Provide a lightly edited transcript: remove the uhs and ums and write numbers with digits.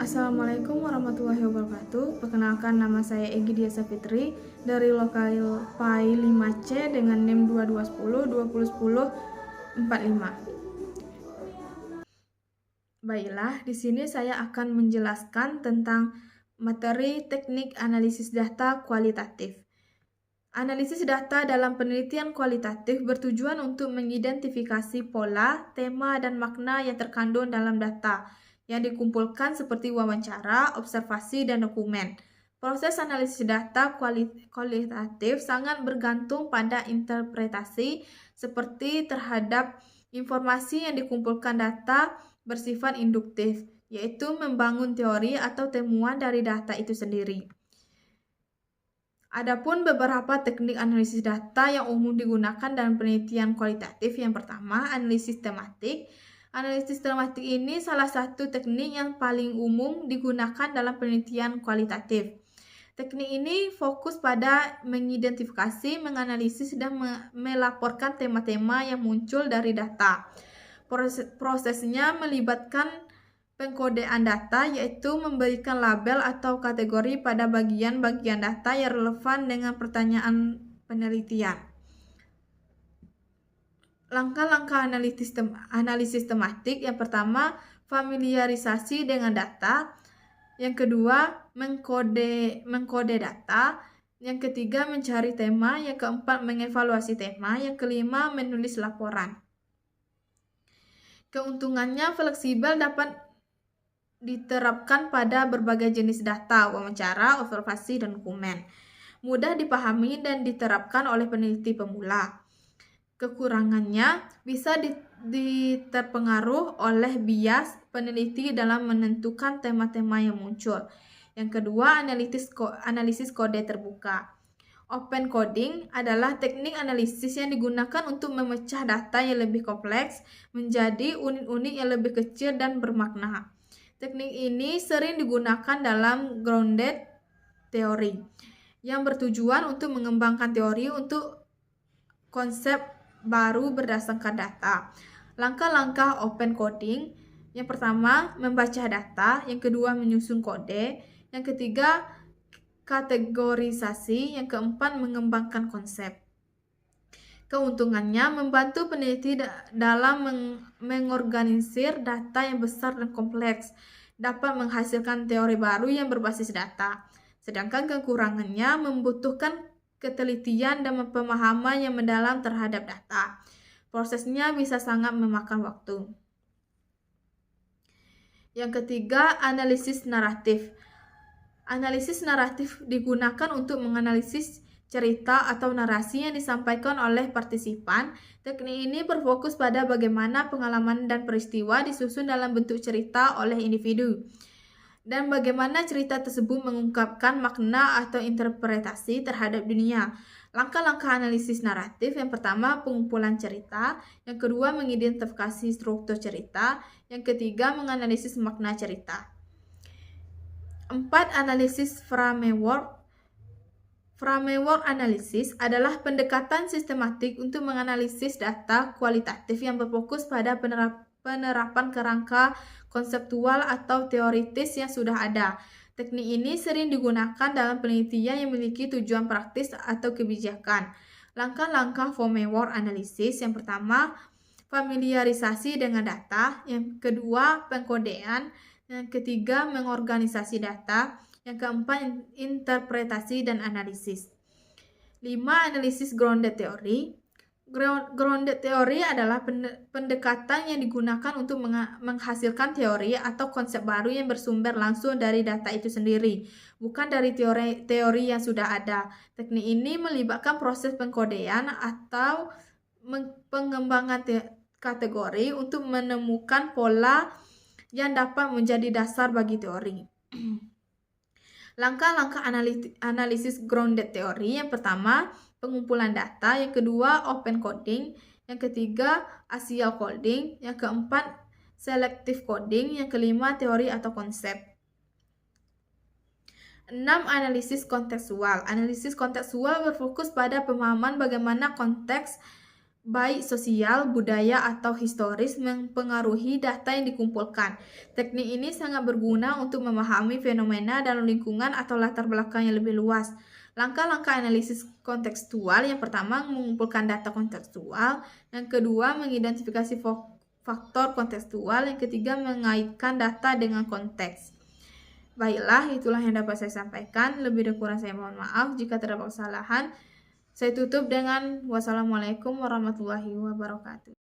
Assalamualaikum warahmatullahi wabarakatuh. Perkenalkan, nama saya Egy Dia Safitri dari lokal PAI 5C dengan NIM 2210-2010-45. Baiklah, di sini saya akan menjelaskan tentang materi teknik analisis data kualitatif. Analisis data dalam penelitian kualitatif bertujuan untuk mengidentifikasi pola, tema, dan makna yang terkandung dalam data yang dikumpulkan seperti wawancara, observasi, dan dokumen. Proses analisis data kualitatif sangat bergantung pada interpretasi seperti terhadap informasi yang dikumpulkan data bersifat induktif, yaitu membangun teori atau temuan dari data itu sendiri. Adapun beberapa teknik analisis data yang umum digunakan dalam penelitian kualitatif. Yang pertama, analisis tematik. Analisis tematik ini salah satu teknik yang paling umum digunakan dalam penelitian kualitatif. Teknik ini fokus pada mengidentifikasi, menganalisis, dan melaporkan tema-tema yang muncul dari data. Prosesnya melibatkan pengkodean data, yaitu memberikan label atau kategori pada bagian-bagian data yang relevan dengan pertanyaan penelitian. Langkah-langkah analisis tematik. Yang pertama, familiarisasi dengan data. Yang kedua, mengkode data. Yang ketiga, mencari tema. Yang keempat, mengevaluasi tema. Yang kelima, menulis laporan. Keuntungannya fleksibel, dapat diterapkan pada berbagai jenis data, wawancara, observasi, dan dokumen. Mudah dipahami dan diterapkan oleh peneliti pemula. Kekurangannya bisa terpengaruh oleh bias peneliti dalam menentukan tema-tema yang muncul. Yang kedua, analisis kode terbuka. Open coding adalah teknik analisis yang digunakan untuk memecah data yang lebih kompleks menjadi unit-unit yang lebih kecil dan bermakna. Teknik ini sering digunakan dalam grounded theory yang bertujuan untuk mengembangkan teori untuk konsep baru berdasarkan data. Langkah-langkah open coding. Yang pertama, membaca data. Yang kedua, menyusun kode. Yang ketiga, kategorisasi. Yang keempat, mengembangkan konsep. Keuntungannya membantu peneliti dalam mengorganisir data yang besar dan kompleks, dapat menghasilkan teori baru yang berbasis data. Sedangkan kekurangannya membutuhkan ketelitian dan pemahaman yang mendalam terhadap data. Prosesnya bisa sangat memakan waktu. Yang ketiga, analisis naratif. Analisis naratif digunakan untuk menganalisis cerita atau narasi yang disampaikan oleh partisipan. Teknik ini berfokus pada bagaimana pengalaman dan peristiwa disusun dalam bentuk cerita oleh individu, dan bagaimana cerita tersebut mengungkapkan makna atau interpretasi terhadap dunia. Langkah-langkah analisis naratif. Yang pertama, pengumpulan cerita. Yang kedua, mengidentifikasi struktur cerita. Yang ketiga, menganalisis makna cerita. 4. Analisis framework. Framework analisis adalah pendekatan sistematik untuk menganalisis data kualitatif yang berfokus pada penerapan kerangka konseptual atau teoritis yang sudah ada. Teknik ini sering digunakan dalam penelitian yang memiliki tujuan praktis atau kebijakan. Langkah-langkah framework analisis. Yang pertama, familiarisasi dengan data. Yang kedua, pengkodean. Yang ketiga, mengorganisasi data. Yang keempat, interpretasi dan analisis. 5. Analisis grounded theory. Grounded theory adalah pendekatan yang digunakan untuk menghasilkan teori atau konsep baru yang bersumber langsung dari data itu sendiri, bukan dari teori yang sudah ada. Teknik ini melibatkan proses pengkodean atau pengembangan kategori untuk menemukan pola yang dapat menjadi dasar bagi teori. Langkah-langkah analisis grounded theory. Yang pertama, pengumpulan data. Yang kedua, open coding. Yang ketiga, axial coding. Yang keempat, selective coding. Yang kelima, teori atau konsep. 6. Analisis kontekstual. Analisis kontekstual berfokus pada pemahaman bagaimana konteks baik sosial, budaya, atau historis mempengaruhi data yang dikumpulkan. Teknik ini sangat berguna untuk memahami fenomena dalam lingkungan atau latar belakang yang lebih luas. Langkah-langkah analisis kontekstual: yang pertama, mengumpulkan data kontekstual; yang kedua, mengidentifikasi faktor kontekstual; yang ketiga, mengaitkan data dengan konteks. Baiklah, itulah yang dapat saya sampaikan. Lebih dan kurang saya mohon maaf jika terdapat kesalahan. Saya tutup dengan wassalamualaikum warahmatullahi wabarakatuh.